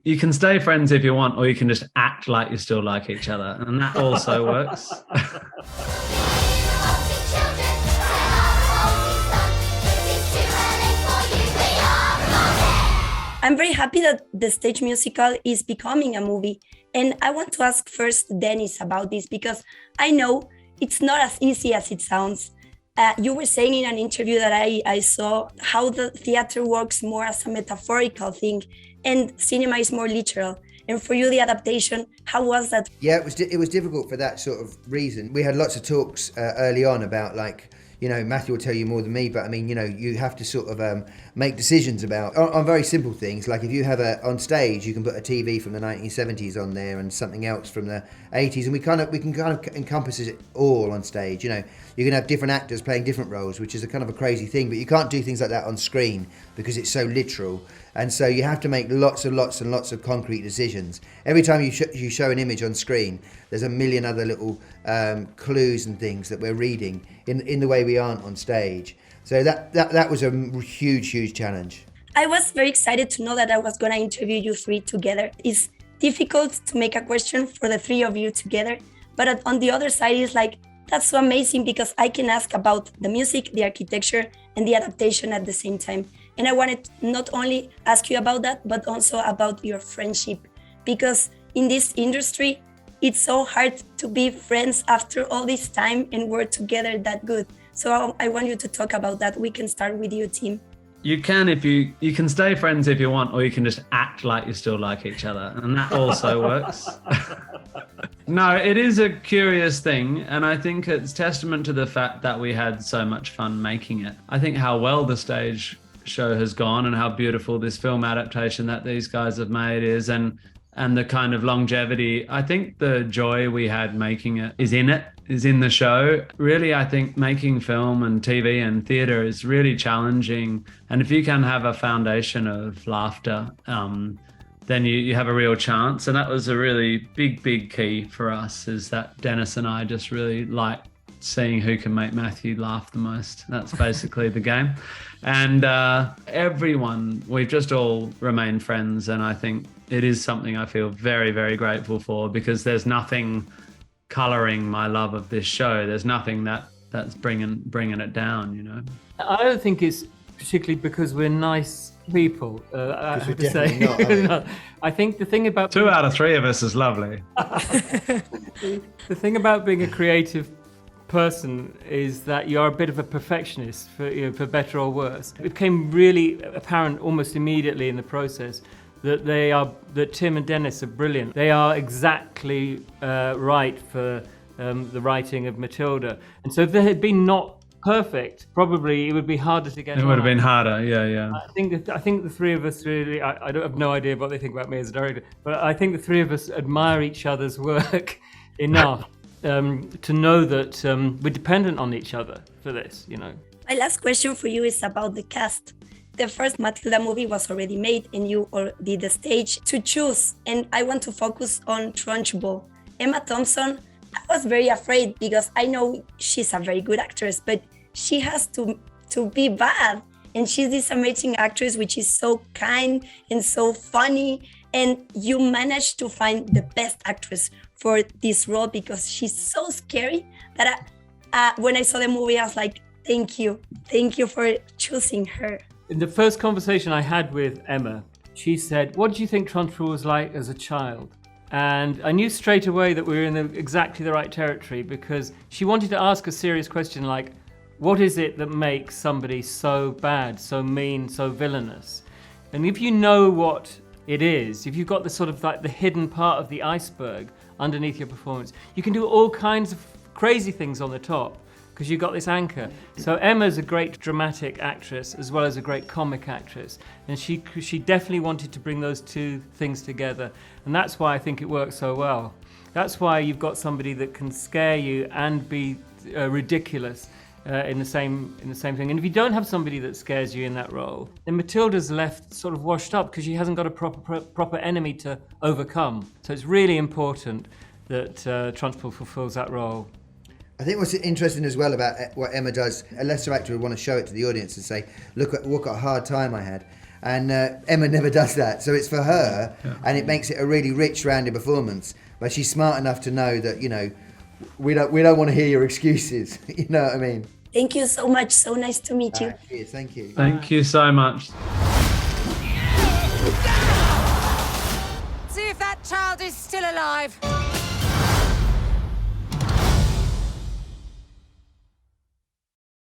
You can stay friends if you want, or you can just act like you still like each other, and that also works. I'm very happy that the stage musical is becoming a movie. And I want to ask first Dennis about this, because I know it's not as easy as it sounds. You were saying in an interview that I saw how the theater works more as a metaphorical thing and cinema is more literal. And for you, the adaptation, how was that? Yeah, it was difficult for that sort of reason. We had lots of talks early on about, like, you know, Matthew will tell you more than me, but I mean, you know, you have to sort of make decisions about on very simple things. Like if you have on stage, you can put a TV from the 1970s on there and something else from the 80s, and we can kind of encompass it all on stage. You know, you can have different actors playing different roles, which is a kind of a crazy thing, but you can't do things like that on screen because it's so literal. And so you have to make lots of concrete decisions. Every time you show an image on screen, there's a million other little clues and things that we're reading in the way we aren't on stage. So that was a huge challenge. I was very excited to know that I was going to interview you three together. It's difficult to make a question for the three of you together, but on the other side, it's like, that's so amazing because I can ask about the music, the architecture, and the adaptation at the same time. And I wanted to not only ask you about that, but also about your friendship, because in this industry, it's so hard to be friends after all this time and work together that good. So I want you to talk about that. We can start with you, Tim. You can you can stay friends if you want, or you can just act like you still like each other, and that also works. No, it is a curious thing, and I think it's testament to the fact that we had so much fun making it. I think how well the stage show has gone and how beautiful this film adaptation that these guys have made is, and the kind of longevity. I think the joy we had making it is in the show. Really, I think making film and TV and theatre is really challenging. And if you can have a foundation of laughter, then you have a real chance. And that was a really big key for us, is that Dennis and I just really like seeing who can make Matthew laugh the most. That's basically the game. And everyone, we've just all remained friends. And I think it is something I feel very grateful for, because there's nothing colouring my love of this show. There's nothing that's bringing it down, you know. I don't think it's particularly because we're nice people. I have to say. Not, I think the thing about 2 out of 3 of us is lovely. The thing about being a creative person is that you're a bit of a perfectionist, for better or worse. It became really apparent almost immediately in the process that Tim and Dennis are brilliant. They are exactly right for the writing of Matilda. And so if they had been not perfect, probably it would be harder to get. It would have been harder, yeah. I think the three of us really, I don't have no idea what they think about me as a director, but I think the three of us admire each other's work enough to know that we're dependent on each other for this, you know. My last question for you is about the cast. The first Matilda movie was already made and you did the stage to choose. And I want to focus on Trunchbull. Emma Thompson, I was very afraid because I know she's a very good actress, but she has to be bad. And she's this amazing actress, which is so kind and so funny. And you managed to find the best actress for this role because she's so scary that when I saw the movie, I was like, thank you for choosing her. In the first conversation I had with Emma, she said, what do you think Trunchbull was like as a child? And I knew straight away that we were in exactly the right territory, because she wanted to ask a serious question like, what is it that makes somebody so bad, so mean, so villainous? And if you know what it is, if you've got the sort of like the hidden part of the iceberg underneath your performance, you can do all kinds of crazy things on the top, because you've got this anchor. So Emma's a great dramatic actress as well as a great comic actress. And she definitely wanted to bring those two things together. And that's why I think it works so well. That's why you've got somebody that can scare you and be ridiculous in the same thing. And if you don't have somebody that scares you in that role, then Matilda's left sort of washed up because she hasn't got a proper enemy to overcome. So it's really important that Trunchbull fulfills that role. I think what's interesting as well about what Emma does, a lesser actor would want to show it to the audience and say, look at what a hard time I had. And Emma never does that. So it's for her, and it makes it a really rich, rounded performance. But she's smart enough to know that, you know, we don't want to hear your excuses. You know what I mean? Thank you so much. So nice to meet you. Cheers, thank you. Thank you so much. See if that child is still alive.